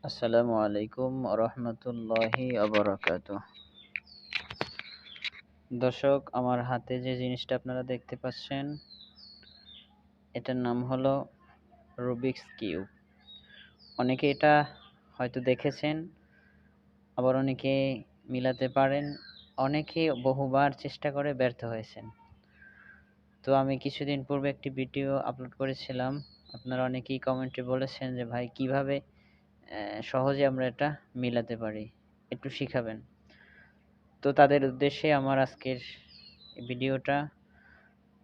আসসালামু আলাইকুম রহমতুল্লাহি আবরাকাতুহ। দর্শক, আমার হাতে যে জিনিসটা আপনারা দেখতে পাচ্ছেন এটার নাম হলো রুবিক্স কিউব। অনেকে এটা হয়তো দেখেছেন, আবার অনেকে মিলাতে পারেন, অনেকে বহুবার চেষ্টা করে ব্যর্থ হয়েছেন। তো আমি কিছুদিন পূর্বে একটি ভিডিও আপলোড করেছিলাম। আপনারা অনেকেই কমেন্টে বলেছেন যে ভাই কিভাবে সহজে আমরা এটা মিলাতে পারি, একটু শিখাবেন। তো তাদের উদ্দেশ্যে আমার আজকের ভিডিওটা।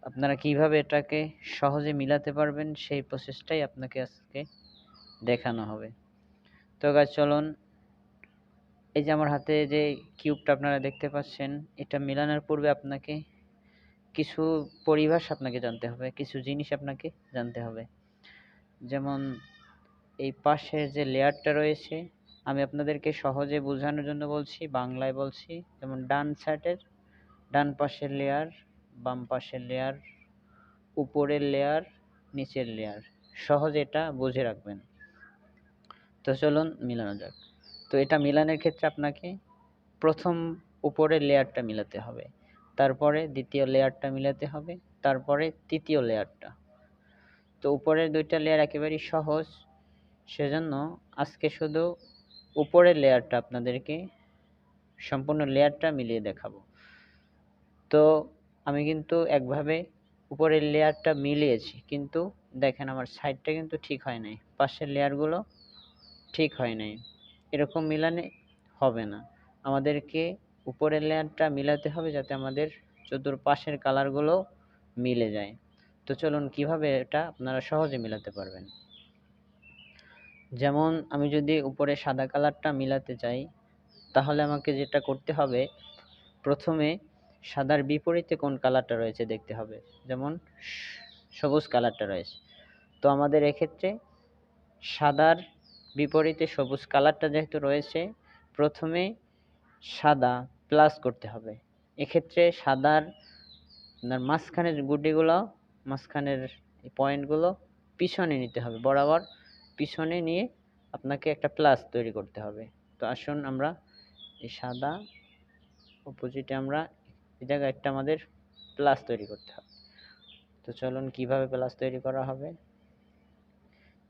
আপনারা কিভাবে এটাকে সহজে মিলাতে পারবেন সেই প্রসেসটাই আপনাকে আজকে দেখানো হবে। তো গাইস চলুন, এই যে আমার হাতে যে কিউবটা আপনারা দেখতে পাচ্ছেন, এটা মেলানোর পূর্বে আপনাকে কিছু পরিভাষা আপনাকে জানতে হবে, কিছু জিনিস আপনাকে জানতে হবে। যেমন এই পাশের যে লেয়ারটা রয়েছে, আমি আপনাদেরকে সহজে বোঝানোর জন্য বলছি, বাংলায় বলছি। যেমন ডান পাশের লেয়ার, বাম পাশের লেয়ার, উপরের লেয়ার, নিচের লেয়ার, সহজে এটা বুঝে রাখবেন। তো চলুন মিলানো যাক। তো এটা মিলানোর ক্ষেত্রে আপনাকে প্রথম উপরের লেয়ারটা মিলাতে হবে, তারপরে দ্বিতীয় লেয়ারটা মিলাতে হবে, তারপরে তৃতীয় লেয়ারটা। তো উপরের দুইটা লেয়ার একেবারেই সহজ, সেজন্য আজকে শুধু উপরের লেয়ারটা আপনাদেরকে সম্পূর্ণ লেয়ারটা মিলিয়ে দেখাবো। তো আমি কিন্তু একভাবে উপরের লেয়ারটা মিলিয়েছি, কিন্তু দেখেন আমার সাইডটা কিন্তু ঠিক হয় নাই, পাশের লেয়ারগুলো ঠিক হয় নাই। এরকম মিলানে হবে না, আমাদেরকে উপরের লেয়ারটা মিলাতে হবে যাতে আমাদের চতুর্পাশের কালারগুলো মিলে যায়। তো চলুন কিভাবে এটা আপনারা সহজে মিলাতে পারবেন। যেমন আমি যদি উপরে সাদা কালারটা মিলাতে চাই, তাহলে আমাকে যেটা করতে হবে, প্রথমে সাদার বিপরীতে কোন কালারটা রয়েছে দেখতে হবে। যেমন সবুজ কালারটা রয়েছে, তো আমাদের এক্ষেত্রে সাদার বিপরীতে সবুজ কালারটা যেহেতু রয়েছে, প্রথমে সাদা প্লাস করতে হবে। এক্ষেত্রে সাদার আপনার মাঝখানের গুটিগুলো, মাঝখানের পয়েন্টগুলো পিছনে নিতে হবে, বরাবর পিছনে নিয়ে আপনাকে একটা প্লাস তৈরি করতে হবে। তো আসুন আমরা এই সাদা অপোজিটে আমরা এই জায়গায় একটা আমাদের প্লাস তৈরি করতে হবে। তো চলুন কিভাবে প্লাস তৈরি করা হবে।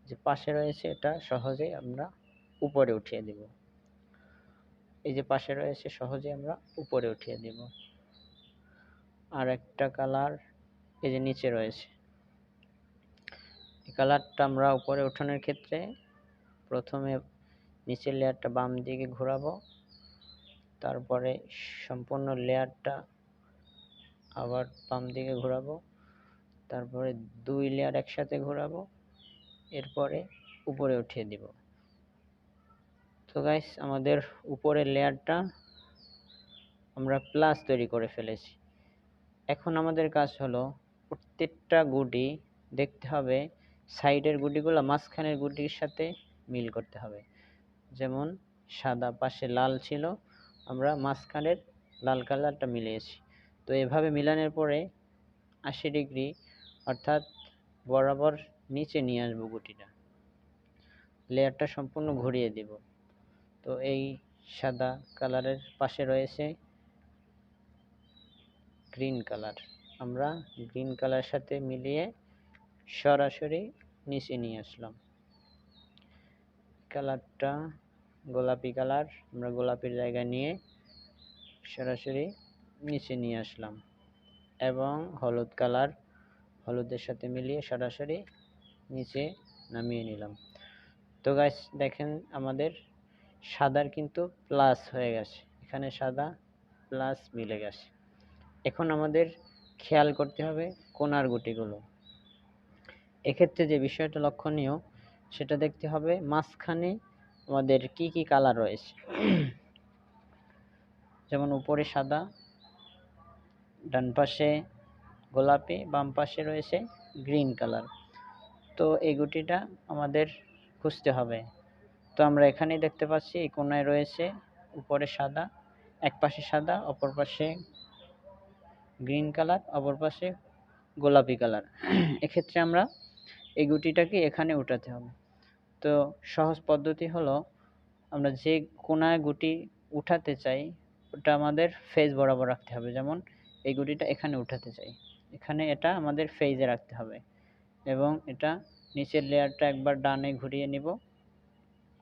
যে পাশে রয়েছে এটা সহজে আমরা উপরে উঠিয়ে দিব, এই যে পাশে রয়েছে সহজে আমরা উপরে উঠিয়ে দিব। আর একটা কালার এই যে নিচে রয়েছে, এই কালারটা আমরা উপরে ওঠানোর ক্ষেত্রে প্রথমে নিচের লেয়ারটা বাম দিকে ঘোরাবো, তারপরে সম্পূর্ণ লেয়ারটা আবার বাম দিকে ঘোরাবো, তারপরে দুই লেয়ার একসাথে ঘোরাবো, এরপরে উপরে উঠিয়ে দিব। তো গাইস, আমাদের উপরের লেয়ারটা আমরা প্লাস তৈরি করে ফেলেছি। এখন আমাদের কাজ হলো প্রত্যেকটা গুটি দেখতে হবে সাইডের গুটিগুলো মাঝখানের গুটির সাথে মিল করতে হবে। যেমন সাদা পাশে লাল ছিল, আমরা মাঝখানের লাল কালারটা মিলিয়েছি। তো এভাবে মিলানোর পরে 80 ডিগ্রি অর্থাৎ বরাবর নিচে নিয়ে আসবো গুটিটা, লেয়ারটা সম্পূর্ণ ঘুরিয়ে দিব। তো এই সাদা কালারের পাশে রয়েছে গ্রিন কালার, আমরা গ্রিন কালারের সাথে মিলিয়ে সরাসরি নিচে নিয়ে আসলাম। কালারটা গোলাপি কালার, আমরা গোলাপির জায়গায় নিয়ে সরাসরি নিচে নিয়ে আসলাম। এবং হলুদ কালার, হলুদের সাথে মিলিয়ে সরাসরি নিচে নামিয়ে নিলাম। তো গাইস দেখেন আমাদের সাদার কিন্তু প্লাস হয়ে গেছে, এখানে সাদা প্লাস মিলে গেছে। এখন আমাদের খেয়াল করতে হবে কোণার গুটিগুলো। এক্ষেত্রে যে বিষয়টা লক্ষণীয় সেটা দেখতে হবে মাঝখানে আমাদের কি কি কালার রয়েছে। যেমন উপরে সাদা, ডান পাশে গোলাপি, বাম পাশে রয়েছে গ্রিন কালার। তো এই গুটিটা আমাদের খুঁজতে হবে। তো আমরা এখানেই দেখতে পাচ্ছি এই কোণায় রয়েছে উপরে সাদা, এক পাশে সাদা, অপর পাশে গ্রিন কালার, অপর পাশে গোলাপি কালার। এক্ষেত্রে আমরা এই গুটিটাকে এখানে উঠাতে হবে। তো সহজ পদ্ধতি হলো আমরা যে কোনায় গুটি উঠাতে চাই ওটা আমাদের ফেজ বরাবর রাখতে হবে। যেমন এই গুটিটা এখানে উঠাতে চাই, এখানে এটা আমাদের ফেজে রাখতে হবে এবং এটা নিচের লেয়ারটা একবার ডানে ঘুরিয়ে নিব,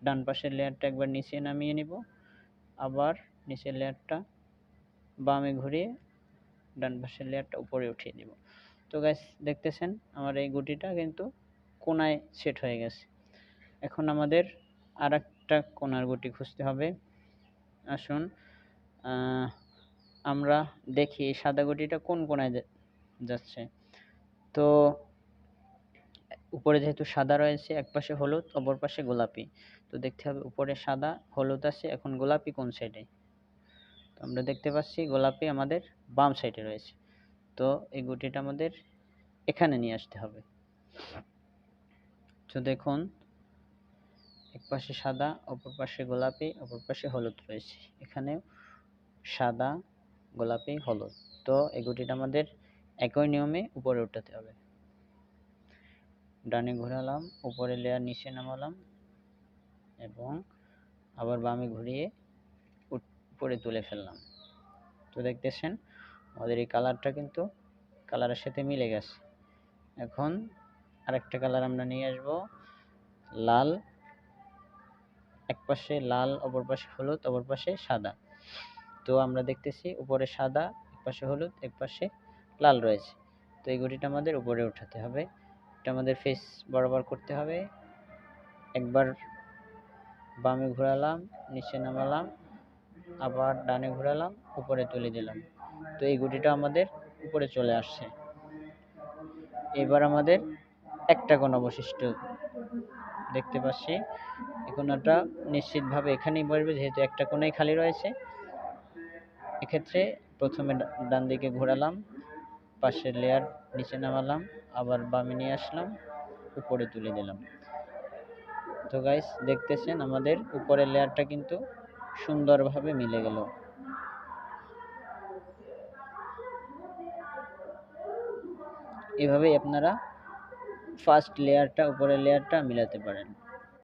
ডান পাশের লেয়ারটা একবার নিচে নামিয়ে নিব, আবার নিচের লেয়ারটা বামে ঘুরিয়ে ডান পাশের লেয়ারটা উপরে উঠিয়ে দিব। তো গাইস দেখতেছেন আমার এই গুটিটা কিন্তু কোনায় সেট হয়ে গেছে। এখন আমাদের আরেকটা কোনার গুটি খুঁজতে হবে। আসুন আমরা দেখি এই সাদা গুটিটা কোন কোনায় যাচ্ছে। তো উপরে যেহেতু সাদা রয়েছে, এক পাশে হলুদ অপর পাশে গোলাপি, তো দেখতে হবে উপরে সাদা হলুদ আছে, এখন গোলাপি কোন সাইডে। তো আমরা দেখতে পাচ্ছি গোলাপি আমাদের বাম সাইডে রয়েছে, তো এই গুটিটা আমাদের এখানে নিয়ে আসতে হবে। তো দেখুন এক পাশে সাদা অপর পাশে গোলাপি অপর পাশে হলুদ রয়েছে, এখানে সাদা গোলাপি হলুদ, তো এই গুটিটা আমাদের একই নিয়মে উপরে উঠাতে হবে। ডানে ঘোরালাম, উপরে লেয়ার নিচে নামালাম এবং আবার বামে ঘুরিয়ে উপরে তুলে ফেললাম। তো দেখতেছেন আমাদের এই কালারটা কিন্তু কালারের সাথে মিলে গেছে। এখন আরেকটা কালার আমরা নিয়ে আসব, লাল, এক পাশে লাল অপর পাশে হলুদ অপর পাশে সাদা। তো আমরা দেখতেছি উপরে সাদা এক পাশে হলুদ এক পাশে লাল রয়েছে, তো এই গুটিটা আমাদের উপরে উঠাতে হবে। এটা আমাদের ফেস বরাবর করতে হবে, একবার বামে ঘোরালাম নিচে নামালাম আবার ডানে ঘোরালাম উপরে তুলে দিলাম, তো এই গুটিটা আমাদের উপরে চলে আসছে। এবার আমাদের একটা কোণ অবশিষ্ট দেখতে পাচ্ছি, এই কোণাটা নিশ্চিতভাবে এখানেই বসবে যেহেতু একটা কোণাই খালি রয়েছে। এক্ষেত্রে প্রথমে ডান দিকে ঘোরালাম, পাশের লেয়ার নিচে নামালাম আবার বামে নিয়ে আসলাম উপরে তুলে দিলাম। তো গাইস দেখতেছেন আমাদের উপরের লেয়ারটা কিন্তু সুন্দরভাবে মিলে গেল। এভাবেই আপনারা ফার্স্ট লেয়ারটা উপরের লেয়ারটা মিলাতে পারেন।